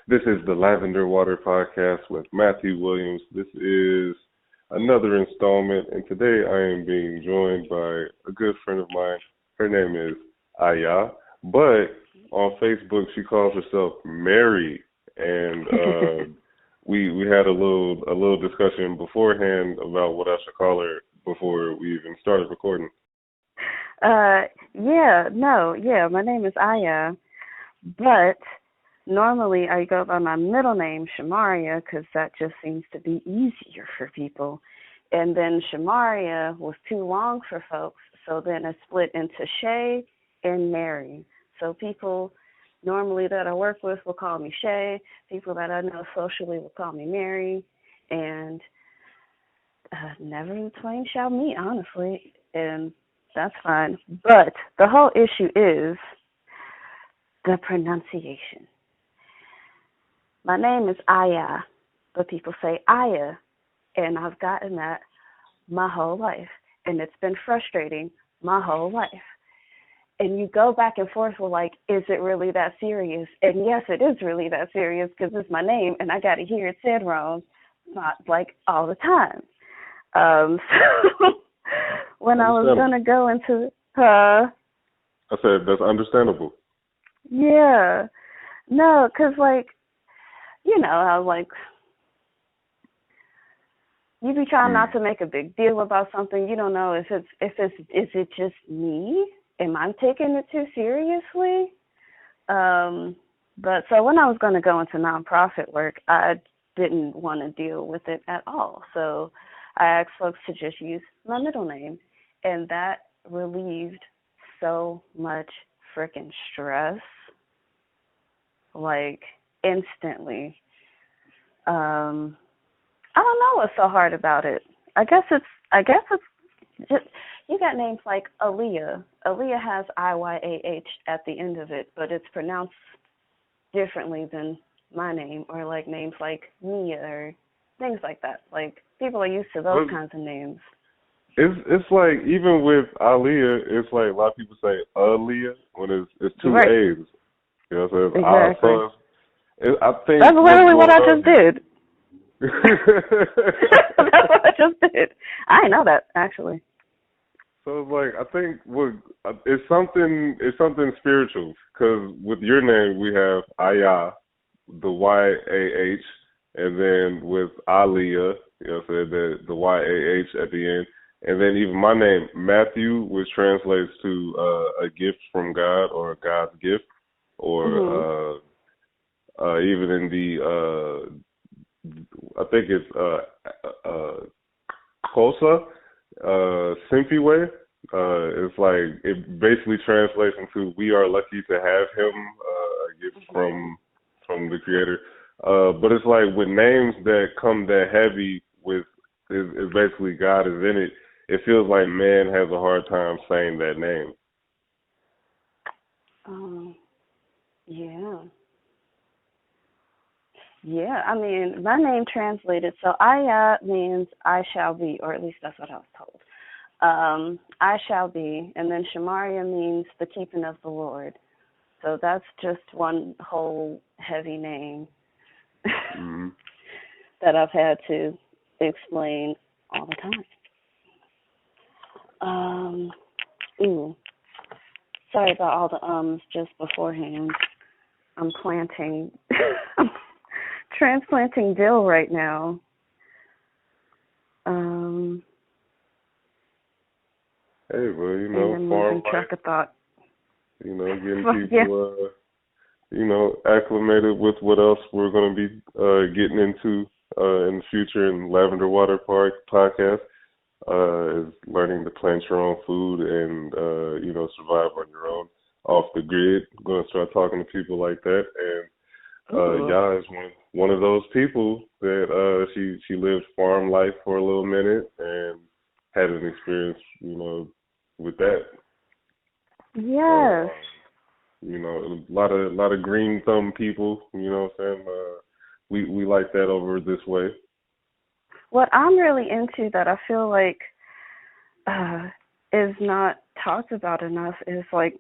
This is the Lavender Water Podcast with Matthew Williams. This is another installment, and today I am being joined by a good friend of mine. Her name is Iyah, but on Facebook she calls herself Mary, and we had a little discussion beforehand about what I should call her before we even started recording. My name is Iyah, but normally I go by my middle name, Shamaria, because that just seems to be easier for people. And then Shamaria was too long for folks, so then I split into Shay and Mary. So people normally that I work with will call me Shay. People that I know socially will call me Mary. And never in twain shall meet, honestly. And that's fine. But the whole issue is the pronunciation. My name is Iyah, but people say Iyah, and I've gotten that my whole life, and it's been frustrating my whole life. And you go back and forth with, like, is it really that serious? And yes, it is really that serious because it's my name, and I got to hear it said wrong, not like all the time. So when I was going to go into, I said that's understandable. Yeah. No, because, like, you know, I was like, you be trying not to make a big deal about something. You don't know is it just me? Am I taking it too seriously? But so when I was going to go into nonprofit work, I didn't want to deal with it at all. So I asked folks to just use my middle name, and that relieved so much freaking stress, like instantly. I don't know what's so hard about it. I guess it's just, you got names like Iyah. Iyah has Iyah at the end of it, but it's pronounced differently than my name, or like names like Mia or things like that. Like people are used to those kinds of names. It's like even with Aaliyah, it's like a lot of people say Aaliyah when it's two A's. You know what I'm saying? Exactly. I think that's literally what I just did. That's what I just did. I didn't know that, actually. So it's like, I think it's something spiritual, because with your name we have Iyah, the Y-A-H, and then with Aliyah, you know what I'm saying, the Y-A-H at the end, and then even my name, Matthew, which translates to a gift from God, or God's gift, or even in the I think it's Kosa, Simpiwe. It's like, it basically translates into we are lucky to have him, a gift from the Creator. But it's like with names that come that heavy with is basically God is in it. It feels like man has a hard time saying that name. Yeah. Yeah, I mean, my name translated, so Iyah means I shall be, or at least that's what I was told. I shall be, and then Shamaria means the keeping of the Lord. So that's just one whole heavy name that I've had to explain all the time. Sorry about all the ums just beforehand. I'm planting... transplanting dill right now. Hey, well, you know, farm track of thought. You know, getting people, acclimated with what else we're going to be getting into in the future in Lavender Water Park podcast is learning to plant your own food and, survive on your own off the grid. I'm going to start talking to people like that, and Iyah is one of those people that she lived farm life for a little minute and had an experience, with that. Yes. A lot of green thumb people, you know what I'm saying? We like that over this way. What I'm really into that I feel like is not talked about enough is like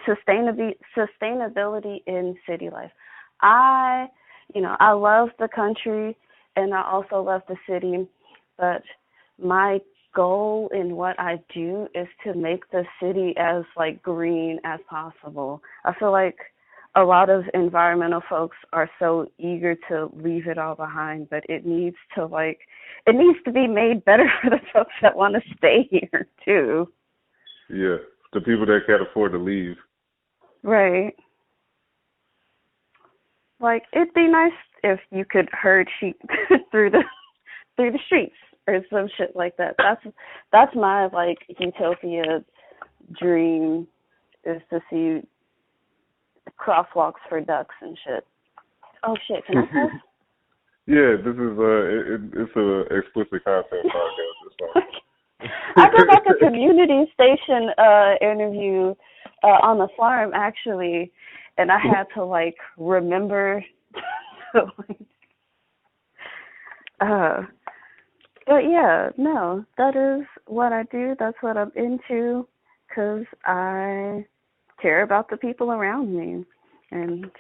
sustainability in city life. I I love the country and I also love the city, but my goal in what I do is to make the city as like green as possible. I feel like a lot of environmental folks are so eager to leave it all behind, but it needs to be made better for the folks that want to stay here too. Yeah, the people that can't afford to leave. Right. Like it'd be nice if you could herd sheep through the streets or some shit like that. That's my like utopia dream is to see crosswalks for ducks and shit. Oh shit, can I cuss? Yeah, this is it's a explicit content podcast. It's fine. I did like a community station interview on the farm actually, and I had to like remember to, like, but yeah, no, that is what I do. That's what I'm into because I care about the people around me. And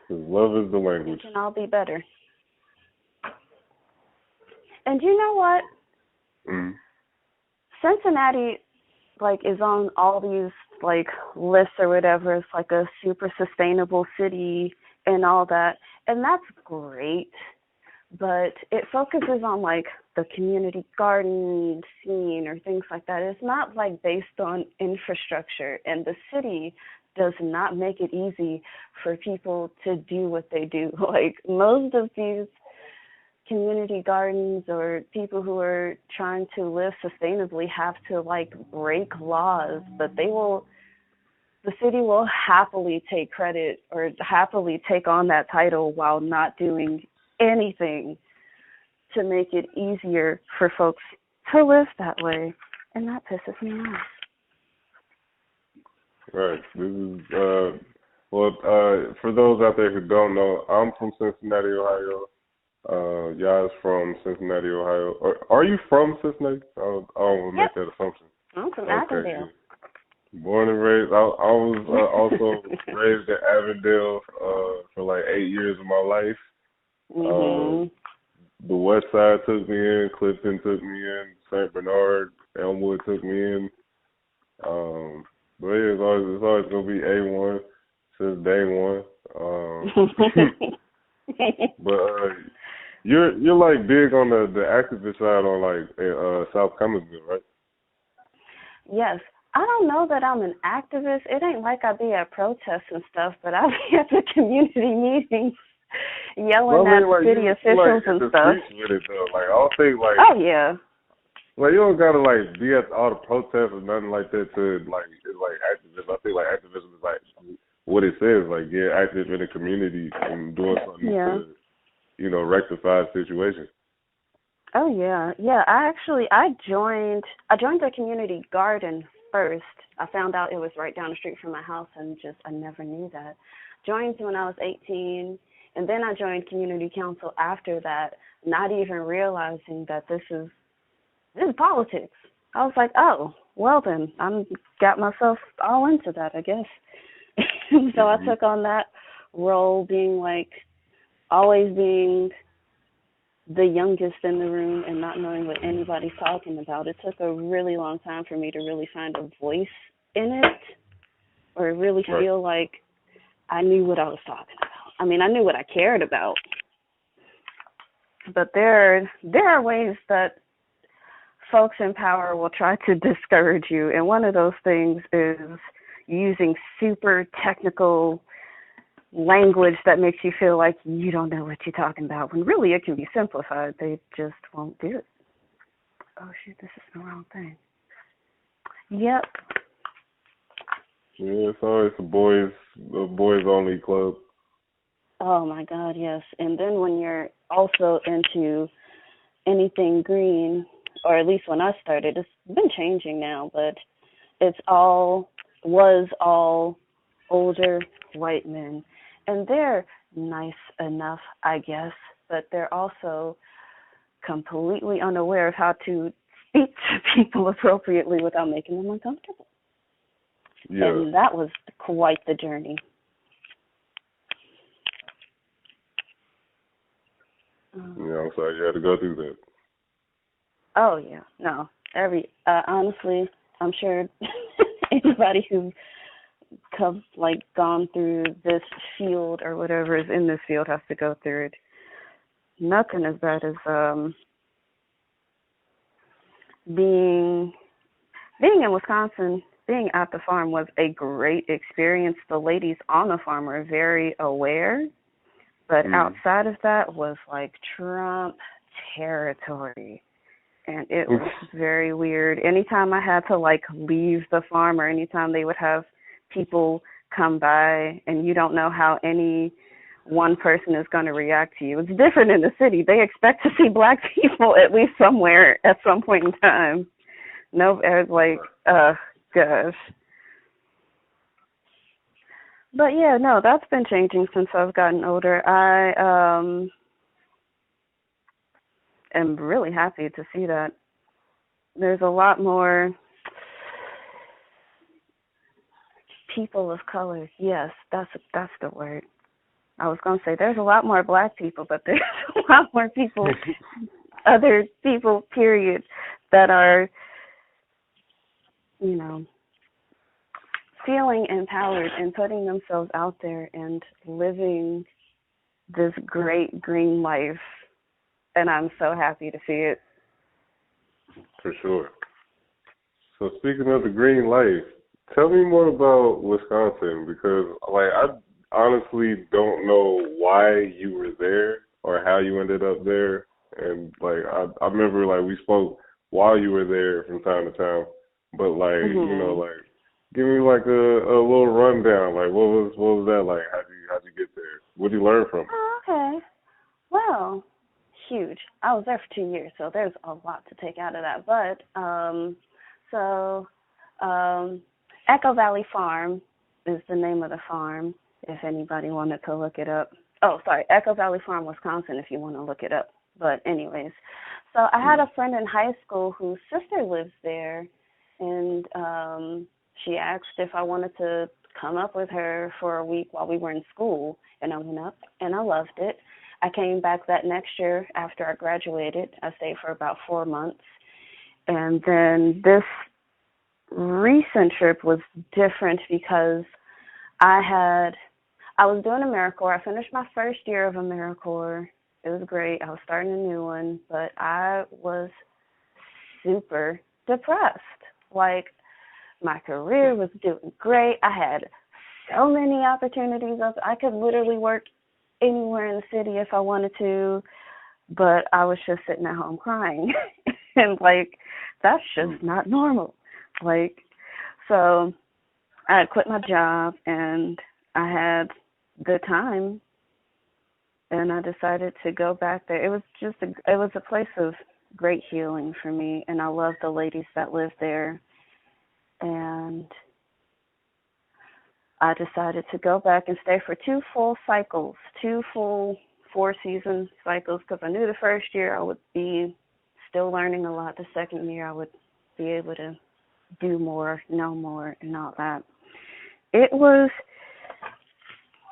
love is the language. We can all be better. And you know what? Mm. Cincinnati, like, is on all these, like, lists or whatever. It's like a super sustainable city and all that. And that's great. But it focuses on, like, the community garden scene or things like that. It's not, like, based on infrastructure. And the city does not make it easy for people to do what they do. Like, most of these community gardens or people who are trying to live sustainably have to, like, break laws. But the city will happily take credit or happily take on that title while not doing anything to make it easier for folks to live that way, and that pisses me off. Right. This is for those out there who don't know, I'm from Cincinnati, Ohio. Iyah is from Cincinnati, Ohio. Are you from Cincinnati? I don't want to make that assumption. I'm from Avondale. Born and raised. I was also raised in Avondale for like 8 years of my life. Mm-hmm. The West Side took me in, Clifton took me in, St. Bernard, Elmwood took me in. But yeah, it's always gonna be A1 since day one. But you're like big on the activist side on like South Cummingville, right? Yes. I don't know that I'm an activist. It ain't like I be at protests and stuff, but I be at the community meetings yelling at like, city officials and stuff. With it, though. Like, I don't think like. Oh yeah. Like, you don't gotta like be at all the protests or nothing like that to like it's like activism. I think like activism is like what it says, like get active in the community and doing something to, rectify the situation. Oh yeah. Yeah, I joined the community garden first. I found out it was right down the street from my house and I never knew that. Joined when I was 18 and then I joined community council after that, not even realizing that this is politics. I was like, oh, well then, I'm got myself all into that, I guess. So I took on that role, always being the youngest in the room and not knowing what anybody's talking about. It took a really long time for me to really find a voice in it, or really feel like I knew what I was talking about. I mean, I knew what I cared about, but there are ways that folks in power will try to discourage you, and one of those things is using super technical language that makes you feel like you don't know what you're talking about, when really it can be simplified. They just won't do it. Oh, shoot, this is the wrong thing. Yep. Yeah, it's always a boys only club. Oh, my God, yes. And then when you're also into anything green, or at least when I started, it's been changing now, but was all older white men. And they're nice enough, I guess, but they're also completely unaware of how to speak to people appropriately without making them uncomfortable. Yeah. And that was quite the journey. Yeah, I'm sorry you had to go through that. Oh yeah, no. Honestly, I'm sure anybody who's gone through this field or whatever is in this field has to go through it. Nothing as bad as being being in Wisconsin. Being at the farm was a great experience. The ladies on the farm were very aware, but outside of that was like Trump territory. And it was very weird. Anytime I had to like leave the farm or anytime they would have people come by and you don't know how any one person is going to react to you. It's different in the city. They expect to see black people at least somewhere at some point in time. No, it's like, gosh. But yeah, no, that's been changing since I've gotten older. I am really happy to see that. There's a lot more people of color. Yes, that's the word. I was going to say there's a lot more black people, but there's a lot more people, other people, period, that are, you know, feeling empowered and putting themselves out there and living this great green life. And I'm so happy to see it. For sure. So speaking of the green life, tell me more about Wisconsin because, like, I honestly don't know why you were there or how you ended up there. And, like, I remember, like, we spoke while you were there from time to time. But, like, you know, like, give me, like, a little rundown. Like, what was that like? How'd you get there? What did you learn from it? Oh, okay. Well, huge. I was there for 2 years, so there's a lot to take out of that. But, Echo Valley Farm is the name of the farm, if anybody wanted to look it up. Oh, sorry, Echo Valley Farm, Wisconsin, if you want to look it up. But anyways, so I had a friend in high school whose sister lives there, and she asked if I wanted to come up with her for a week while we were in school, and I went up, and I loved it. I came back that next year after I graduated. I stayed for about 4 months, and then this recent trip was different because I was doing AmeriCorps. I finished my first year of AmeriCorps. It was great. I was starting a new one, but I was super depressed. Like, my career was doing great. I had so many opportunities. I could literally work anywhere in the city if I wanted to, but I was just sitting at home crying. And, like, that's just not normal. Like, so I had quit my job, and I had the time, and I decided to go back there. It was a place of great healing for me, and I love the ladies that live there. And I decided to go back and stay for 2 full cycles, 2 full 4-season cycles, because I knew the first year I would be still learning a lot. The second year I would be able to do more, know more, and all that. It was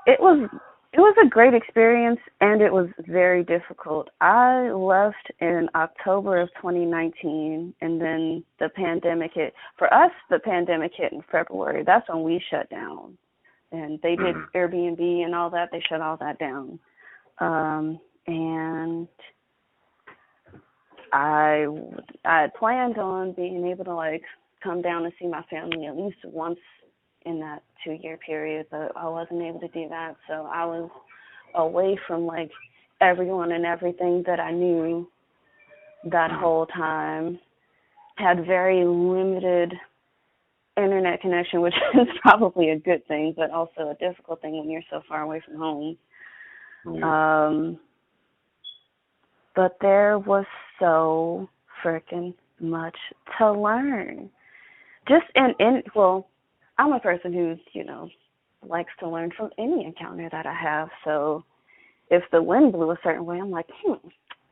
a great experience, and it was very difficult. I left in October of 2019, and then the pandemic hit. For us, the pandemic hit in February. That's when we shut down. And they did Airbnb and all that. They shut all that down. And I had planned on being able to, like, come down and see my family at least once in that 2-year period, but I wasn't able to do that. So I was away from, like, everyone and everything that I knew that whole time. Had very limited internet connection, which is probably a good thing, but also a difficult thing when you're so far away from home. Yeah. But there was so freaking much to learn. Just well, I'm a person who's, likes to learn from any encounter that I have. So if the wind blew a certain way, I'm like,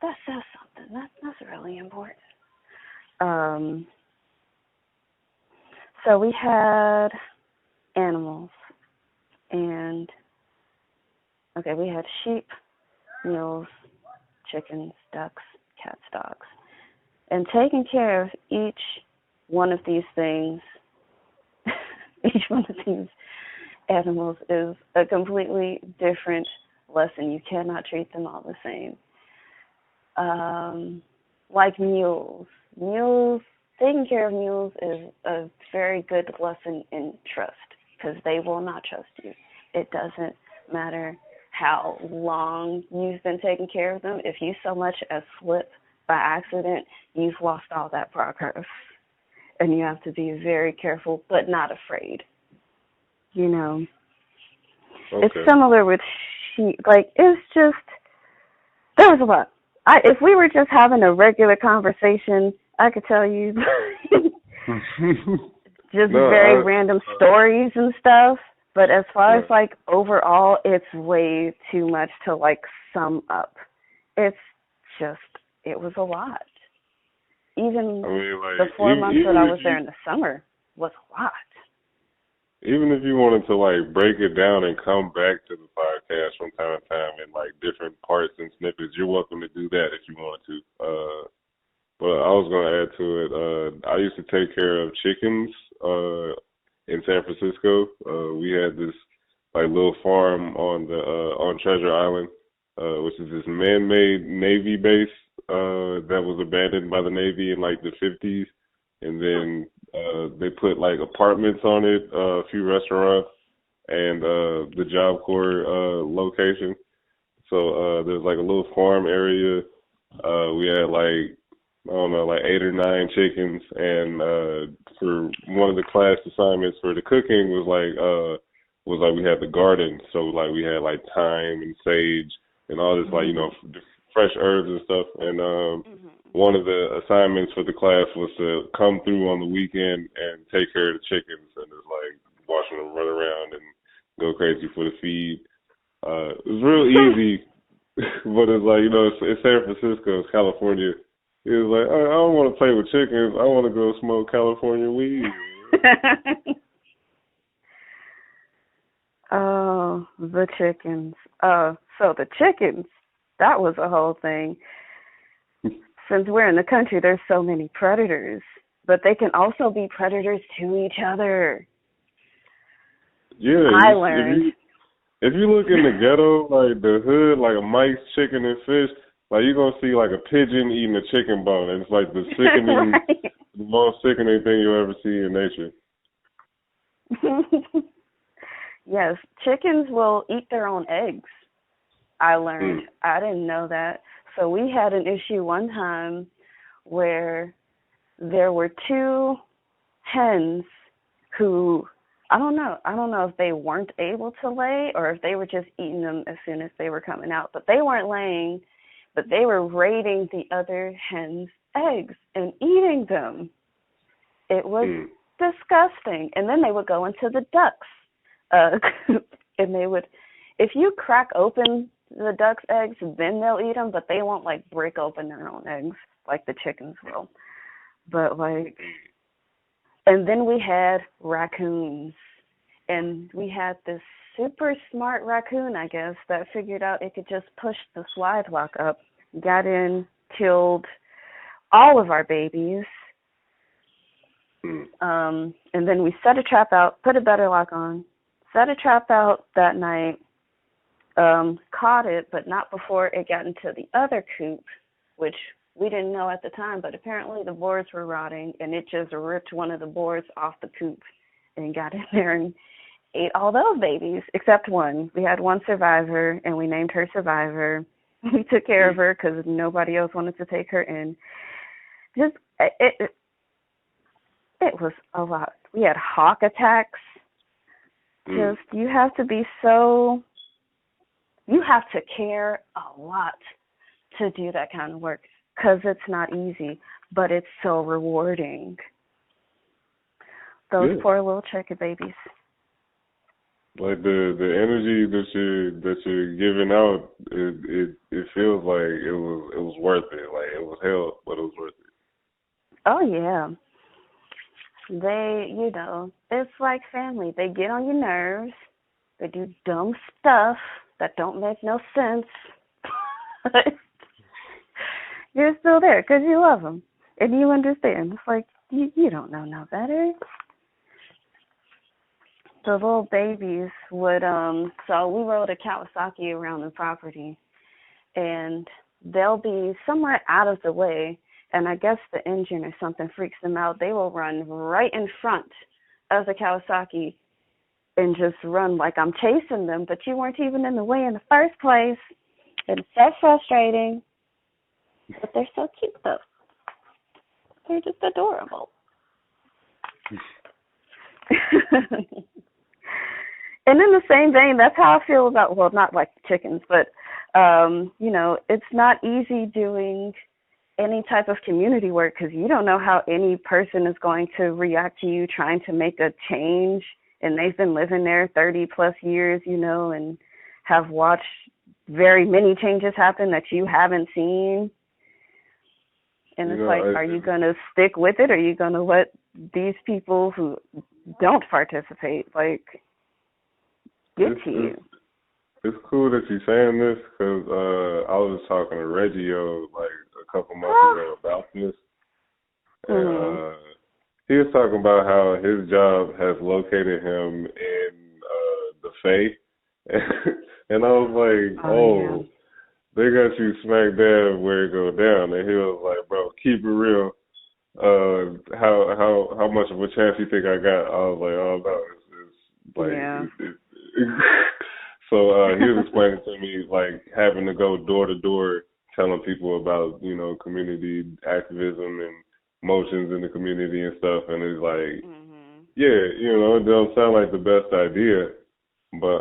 that says something. That's really important. So we had animals, and we had sheep, mules, chickens, ducks, cats, dogs. And taking care of each one of these things, each one of these animals is a completely different lesson. You cannot treat them all the same. Like mules. Taking care of mules is a very good lesson in trust because they will not trust you. It doesn't matter how long you've been taking care of them. If you so much as slip by accident, you've lost all that progress. And you have to be very careful, but not afraid. You know, Okay. it's similar with sheep. Like, it's just, there was a lot. If we were just having a regular conversation, I could tell you just very random stories and stuff. But as far as like overall, it's way too much to like sum up. It's just, it was a lot. Even the 4 months that I was there in the summer was a lot. Even if you wanted to like break it down and come back to the podcast from time to time in like different parts and snippets, you're welcome to do that if you want to. But I was gonna add to it. I used to take care of chickens in San Francisco. We had this like little farm on Treasure Island, which is this man-made Navy base that was abandoned by the Navy in like the 50s, and then they put like apartments on it, a few restaurants, and the Job Corps location. So there's like a little farm area. We had like, I don't know, like 8 or 9 chickens, and for one of the class assignments for the cooking was like we had the garden, so like we had like thyme and sage and all this like, you know, fresh herbs and stuff. And one of the assignments for the class was to come through on the weekend and take care of the chickens and just like watching them run around and go crazy for the feed. It was real easy, but it's like, you know, it's San Francisco, it's California. It was like, I don't want to play with chickens. I want to go smoke California weed. Oh, the chickens. So the chickens, that was a whole thing. Since we're in the country, there's so many predators, but they can also be predators to each other. Yeah, I learned. If you look in the ghetto, like the hood, like a mice, chicken, and fish, like you're gonna see like a pigeon eating a chicken bone, and it's like the sickening, right. The most sickening thing you'll ever see in nature. Yes, chickens will eat their own eggs. I learned. I didn't know that. So we had an issue one time where there were 2 hens who, I don't know if they weren't able to lay or if they were just eating them as soon as they were coming out. But they weren't laying, but they were raiding the other hens' eggs and eating them. It was disgusting. And then they would go into the ducks. And they would, if you crack open the ducks' eggs, then they'll eat them, but they won't like break open their own eggs like the chickens will. But like, and then we had raccoons, and we had this super smart raccoon, I guess, that figured out it could just push the slide lock up, got in, killed all of our babies. And then we set a trap out, put a better lock on, set a trap out that night, caught it, but not before it got into the other coop, which we didn't know at the time, but apparently the boards were rotting, and it just ripped one of the boards off the coop and got in there and ate all those babies, except one. We had one survivor, and we named her Survivor. We took care of her because nobody else wanted to take her in. Just, it was a lot. We had hawk attacks. Just, you have to be so, you have to care a lot to do that kind of work because it's not easy, but it's so rewarding. Those poor little chicken babies. Like the energy that you're giving out, it feels like it was worth it. Like it was hell, but it was worth it. Oh yeah. They, you know, it's like family. They get on your nerves. They do dumb stuff that don't make no sense. You're still there because you love them and you understand. It's like you don't know no better. The little babies would so we rode a Kawasaki around the property, and they'll be somewhere out of the way, and I guess the engine or something freaks them out. They will run right in front of the Kawasaki and just run like I'm chasing them, but you weren't even in the way in the first place. It's so frustrating. But they're so cute though. They're just adorable. And in the same vein, that's how I feel about, well, not like chickens, but, it's not easy doing any type of community work because you don't know how any person is going to react to you trying to make a change. And they've been living there 30 plus years, and have watched very many changes happen that you haven't seen. And it's are you going to stick with it, or are you going to let these people who don't participate, get to you? It's cool that you're saying this because I was just talking to Reggio a couple months ago about this. And he was talking about how his job has located him in the Fae. And I was like, yeah. They got you smack dab where it go down. And he was like, bro, keep it real. How much of a chance you think I got? I was like, oh no, it's So he was explaining to me having to go door to door telling people about, community activism and motions in the community and stuff, and it's it don't sound like the best idea, but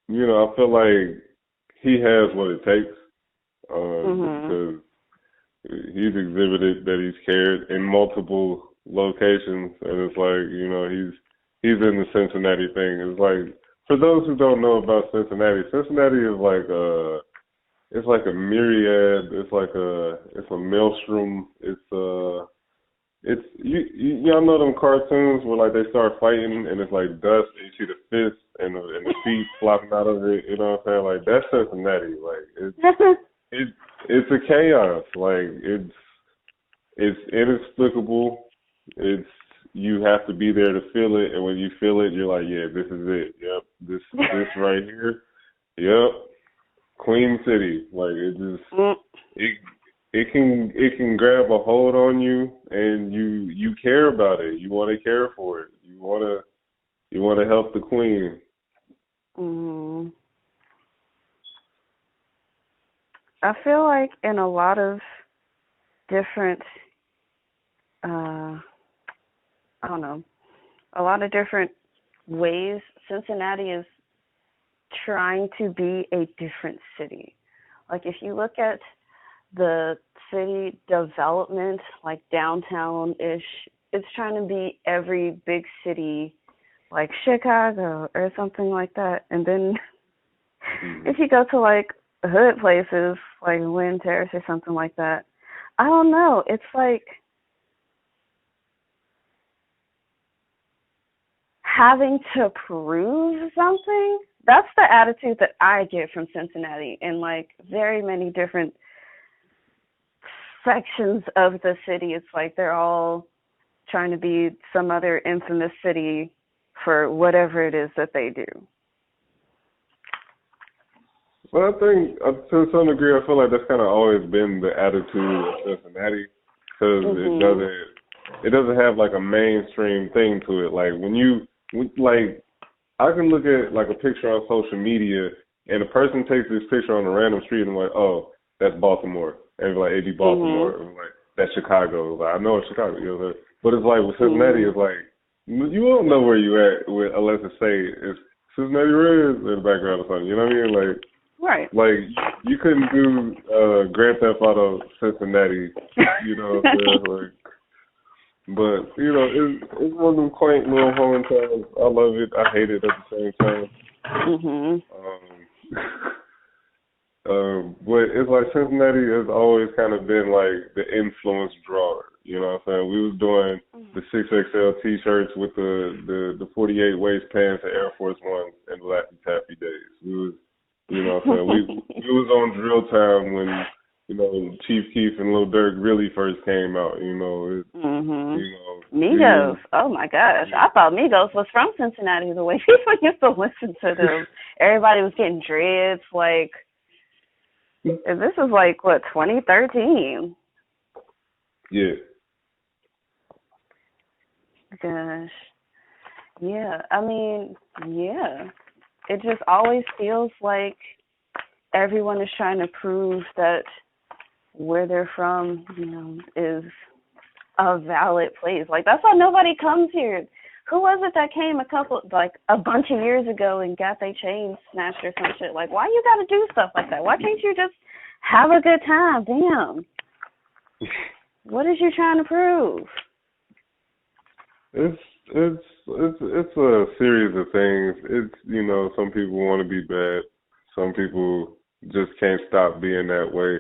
I feel like he has what it takes, because he's exhibited that he's cared in multiple locations, and it's he's in the Cincinnati thing. It's for those who don't know about Cincinnati is it's like a myriad. It's a maelstrom. It's y'all know them cartoons where they start fighting and it's dust and you see the fists and the feet flopping out of it. You know what I'm saying? That's Cincinnati. It's a chaos. It's inexplicable. You have to be there to feel it, and when you feel it, you're like, yeah, this is it. Yep, this right here. Yep, Queen City. It can grab a hold on you, and you care about it. You want to care for it. You want to help the queen. I feel like in a lot of different, a lot of different ways, Cincinnati is trying to be a different city. If you look at the city development, downtown-ish, it's trying to be every big city like Chicago or something like that. And then if you go to hood places like Lynn Terrace or something like that, I don't know. It's having to prove something. That's the attitude that I get from Cincinnati in very many different sections of the city. It's they're all trying to be some other infamous city for whatever it is that they do. Well, I think to some degree, I feel like that's kind of always been the attitude of Cincinnati, because it doesn't have a mainstream thing to it. I can look at a picture on social media, and a person takes this picture on a random street, and I'm like, oh, that's Baltimore, and it'd be Baltimore, and that's Chicago. I know it's Chicago, but it's with Cincinnati, it's you won't know where you at unless it say it's Cincinnati Reds in the background or something. You know what I mean? Right. You couldn't do Grand Theft Auto Cincinnati, but it's one of them quaint little home towns. I love it. I hate it at the same time. But it's Cincinnati has always kind of been the influence drawer. You know what I'm saying? We was doing the 6XL T-shirts with the 48 waist pants and Air Force Ones in the Laffy Taffy days. We was, you know what I'm saying? We was on drill time when, Chief Keef and Lil Durk really first came out. Mhm. He was. Migos. Oh my gosh, I thought Migos was from Cincinnati. The way people used to listen to them, everybody was getting dreads. Like, and this is like what 2013. Yeah. Gosh. Yeah. I mean, yeah. It just always feels like everyone is trying to prove that where they're from, is a valid place. Like, that's why nobody comes here. Who was it that came a bunch of years ago and got their chains snatched or some shit? Like, why you gotta do stuff like that? Why can't you just have a good time? Damn. What is you trying to prove? It's a series of things. Some people want to be bad. Some people just can't stop being that way.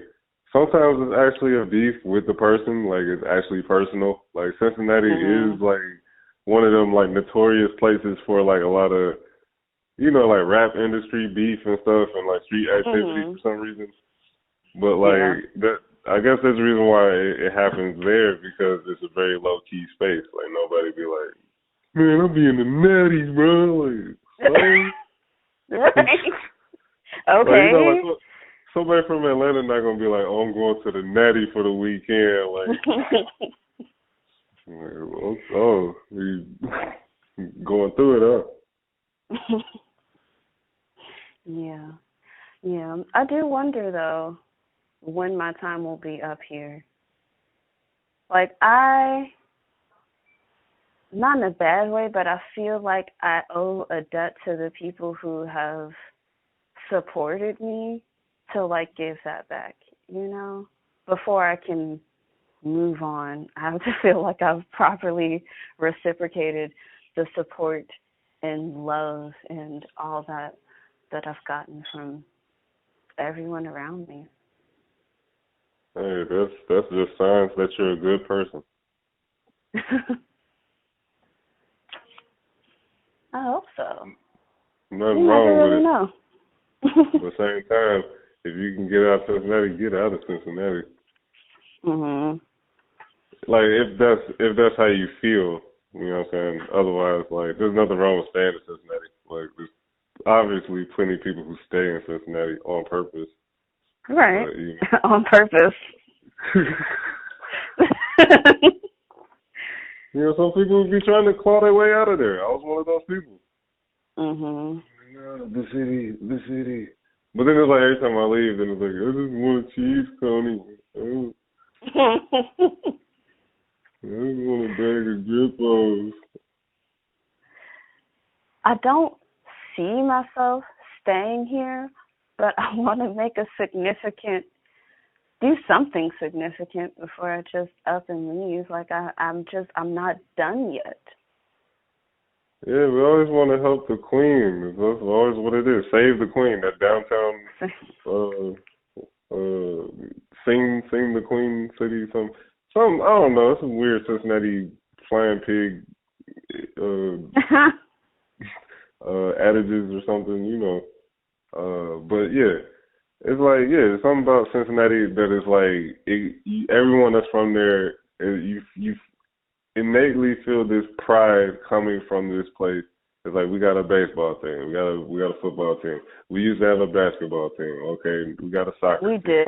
Sometimes it's actually a beef with the person, like it's actually personal. Like Cincinnati is like one of them like notorious places for like a lot of like rap industry beef and stuff and like street activity for some reason. But like that, I guess there's a reason why it happens there because it's a very low key space. Like nobody be like, man, I'm being the natties, bro. Like, right. Okay. Like, somebody from Atlanta not gonna be like, oh, I'm going to the natty for the weekend. We going through it, huh? Yeah. I do wonder though when my time will be up here. Like not in a bad way, but I feel like I owe a debt to the people who have supported me to like give that back, before I can move on. I have to feel like I've properly reciprocated the support and love and all that I've gotten from everyone around me. Hey, that's just signs that you're a good person. I hope so. Nothing wrong with it. Know. At the same time, if you can get out of Cincinnati, get out of Cincinnati. Mhm. Like if that's how you feel, you know what I'm saying? Otherwise, like there's nothing wrong with staying in Cincinnati. Like there's obviously plenty of people who stay in Cincinnati on purpose. Right. On purpose. Some people would be trying to claw their way out of there. I was one of those people. Mhm. The city. But then it's like every time I leave, then it's like, I just want a cheese, Coney. I just want a bag of Grippos. I don't see myself staying here, but I want to do something significant before I just up and leave. Like I'm not done yet. Yeah, we always want to help the queen. That's always what it is. Save the queen. That downtown, sing the queen city. Some I don't know. It's some weird Cincinnati flying pig adages or something, But yeah, it's like there's something about Cincinnati that is like everyone that's from there, you innately feel this pride coming from this place. It's like we got a baseball team, we got a football team, we used to have a basketball team. Okay, we got a soccer team. We did?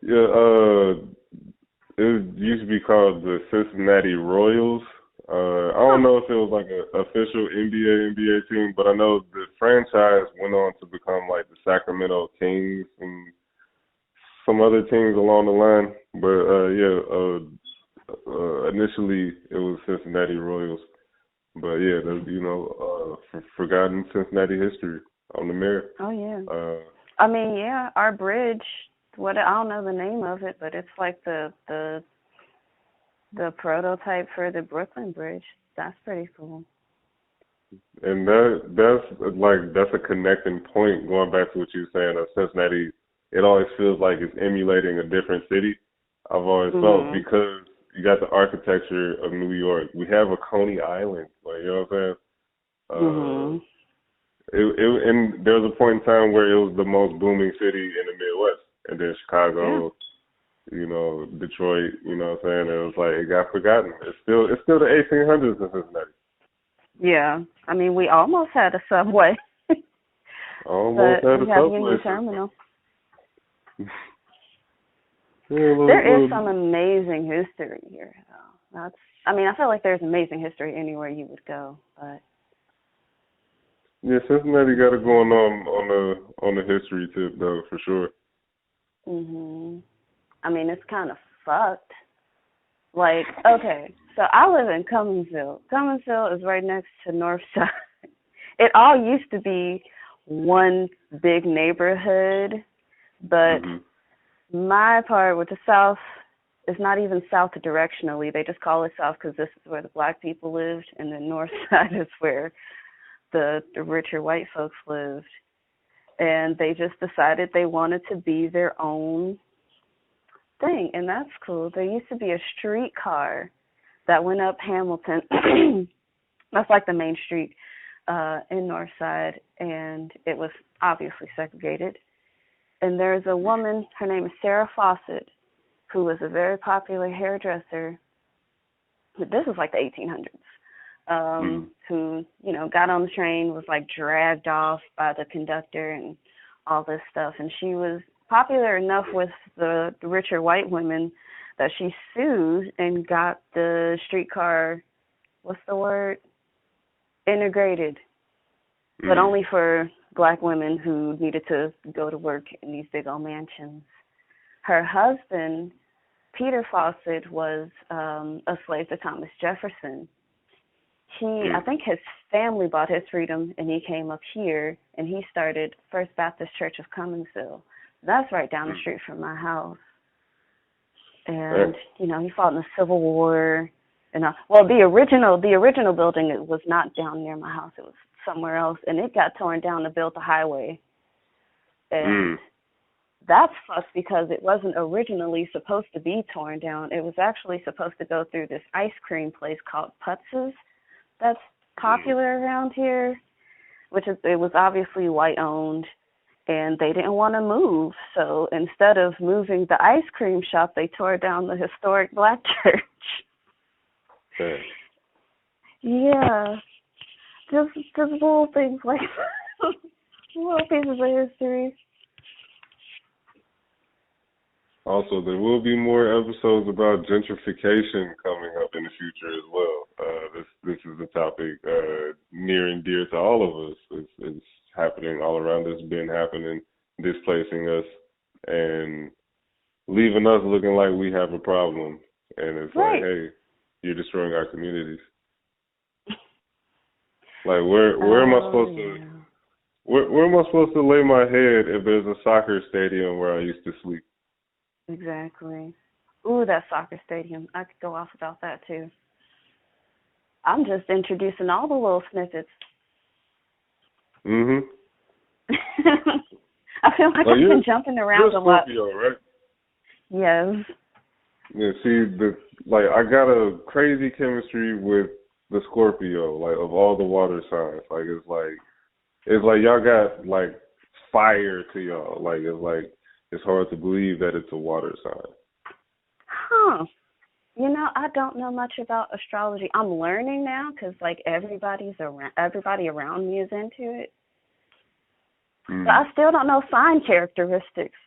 Yeah, it used to be called the Cincinnati Royals. I don't know if it was like an official NBA team, but I know the franchise went on to become like the Sacramento Kings and some other teams along the line. But initially it was Cincinnati Royals. But yeah, that's forgotten Cincinnati history on the mirror. Oh yeah. I mean, yeah, our bridge. I don't know the name of it, but it's like the prototype for the Brooklyn Bridge. That's pretty cool. And that's a connecting point. Going back to what you were saying of Cincinnati, it always feels like it's emulating a different city. I've always felt because you got the architecture of New York. We have a Coney Island, you know what I'm saying? And there was a point in time where it was the most booming city in the Midwest. and then Yeah. Chicago, Detroit, you know what I'm saying? It was like it got forgotten. It's still the 1800s in Cincinnati. Yeah. I mean, we almost had a subway, Almost but had we a have subway Union system. Terminal. Yeah, There is some amazing history here, though. I mean, I feel like there's amazing history anywhere you would go, but yeah, Cincinnati got it going on the history tip though, for sure. I mean, it's kind of fucked. Like, okay, so I live in Cumminsville. Cumminsville is right next to Northside. It all used to be one big neighborhood, but Mhm. my part with the South is not even south directionally. They just call it South because this is where the black people lived, and the North Side is where the richer white folks lived. And they just decided they wanted to be their own thing, and that's cool. There used to be a streetcar that went up Hamilton. That's like the main street in Northside, and it was obviously segregated. And there's a woman, her name is Sarah Fawcett, who was a very popular hairdresser. This was like the 1800s. Who, got on the train, was like dragged off by the conductor and all this stuff. And she was popular enough with the richer white women that she sued and got the streetcar, what's the word? Integrated, but only for black women who needed to go to work in these big old mansions. Her husband, Peter Fawcett, was a slave to Thomas Jefferson. I think his family bought his freedom, and he came up here, and he started First Baptist Church of Cumminsville. That's right down the street from my house. And he fought in the Civil War. And the original building, it was not down near my house. It was somewhere else, and it got torn down to build the highway. And that's fucked because it wasn't originally supposed to be torn down. It was actually supposed to go through this ice cream place called Putz's that's popular around here, it was obviously white owned, and they didn't want to move. So instead of moving the ice cream shop, they tore down the historic black church. Okay. Yeah, just little things like little pieces of history. Also, there will be more episodes about gentrification coming up in the future as well. This is a topic near and dear to all of us. It's happening all around us, been happening, displacing us, and leaving us looking like we have a problem. And it's right. like, hey, you're destroying our communities. Like, where am I supposed to? Where am I supposed to lay my head if there's a soccer stadium where I used to sleep? Exactly. Ooh, that soccer stadium. I could go off about that too. I'm just introducing all the little snippets. Mhm. I feel like I've been jumping around a lot. You're a Scorpio, right? Yes. Yeah. See, I got a crazy chemistry with the Scorpio, like of all the water signs. It's like y'all got like fire to y'all. It's hard to believe that it's a water sign. Huh. I don't know much about astrology. I'm learning now because everybody around me is into it. But I still don't know sign characteristics.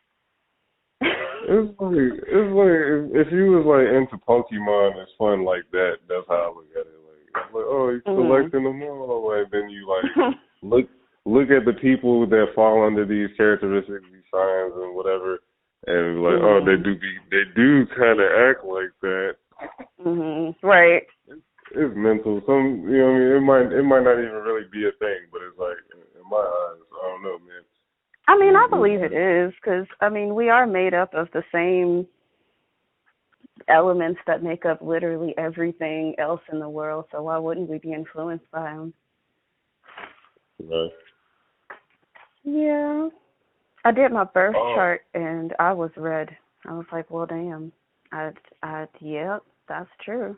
It's like if you was into Pokemon, it's fun like that. That's how I look at it. It's like, oh, you're selecting them all. Then you look at the people that fall under these characteristics, these signs and whatever, and oh, they do kind of act like that. Right. It's mental. It might not even really be a thing, but it's like in my eyes, I don't know, man. I mean, I believe it is because we are made up of the same elements that make up literally everything else in the world. So why wouldn't we be influenced by them? Right. Yeah. I did my birth chart and I was red. I was like, well, damn. Yep, that's true.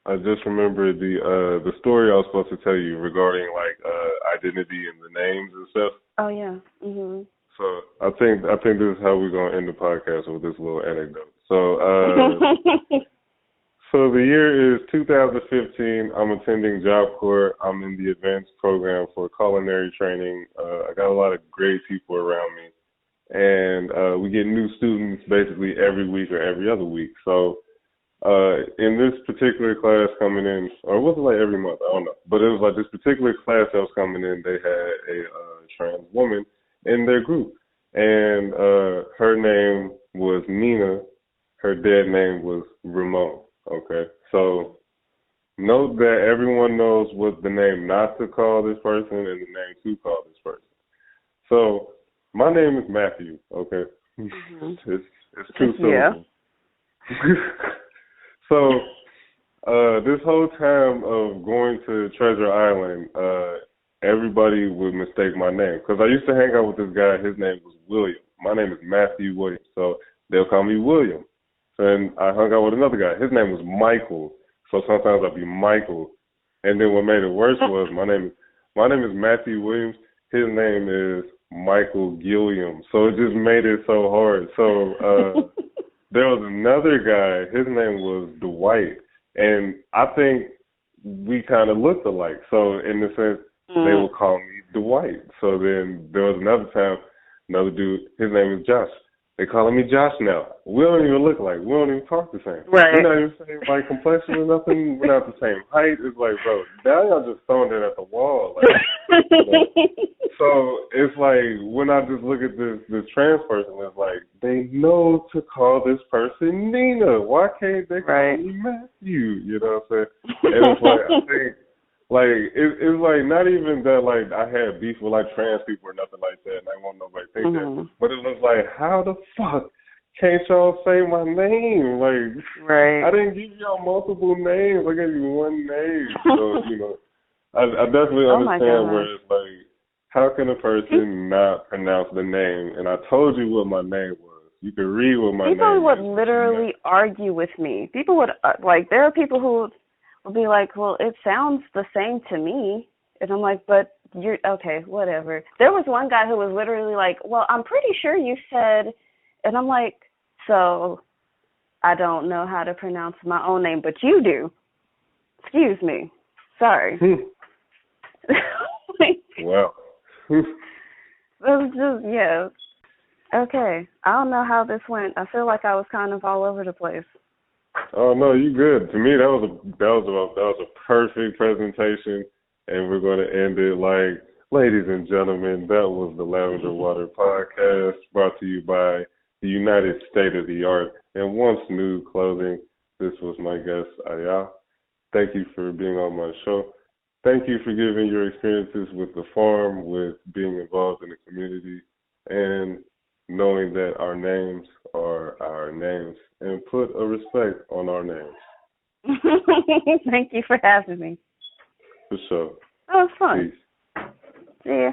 I just remembered the story I was supposed to tell you regarding identity and the names and stuff. Oh yeah. Mhm. So I think this is how we're gonna end the podcast with this little anecdote. So so the year is 2015. I'm attending Job Corps. I'm in the advanced program for culinary training. I got a lot of great people around me, and we get new students basically every week or every other week. So in this particular class coming in, or was it like every month? I don't know. But it was like this particular class that was coming in, they had a trans woman in their group. And her name was Nina. Her dead name was Ramon. Okay. So note that everyone knows what the name not to call this person and the name to call this person. So my name is Matthew. Okay. Mm-hmm. It's too simple. Yeah. So, this whole time of going to Treasure Island, everybody would mistake my name. Because I used to hang out with this guy. His name was William. My name is Matthew Williams. So, they'll call me William. And I hung out with another guy. His name was Michael. So, sometimes I'd be Michael. And then what made it worse was my name is Matthew Williams. His name is Michael Gilliam. So, it just made it so hard. So, there was another guy, his name was Dwight, and I think we kind of looked alike. So in the sense, they would call me Dwight. So then there was another time, another dude, his name is Josh. They calling me Josh now. We don't even look alike. We don't even talk the same. Right. We're not even the same like complexion or nothing. We're not the same height. It's like, bro, now y'all just throwing it at the wall. So it's like when I just look at this trans person, it's like they know to call this person Nina. Why can't they call me Matthew? You know what I'm saying? And it's like I think like it's like not even that like I had beef with like trans people or nothing like that, and I want nobody to think that. But it was like, how the fuck can't y'all say my name? Like, I didn't give y'all multiple names. I gave you one name. So you know, I definitely understand where it's like, how can a person not pronounce the name? And I told you what my name was. You could read what my name was. People would literally argue with me. People would, like, there are people who will be like, well, it sounds the same to me. And I'm like, but you're, okay, whatever. There was one guy who was literally like, well, I'm pretty sure you said, and I'm like, so I don't know how to pronounce my own name, but you do. Excuse me. Sorry. Wow. It was just, yeah. Okay. I don't know how this went. I feel like I was kind of all over the place. Oh no, you good. To me, that was a perfect presentation, and we're going to end it like, ladies and gentlemen, that was the Lavender Water Podcast, brought to you by the United State of the Art and Once New Clothing. This was my guest, Iyah. Thank you for being on my show. Thank you for giving your experiences with the farm, with being involved in the community, and knowing that our names are our names, and put a respect on our names. Thank you for having me. For sure. That was fun. Peace. See ya.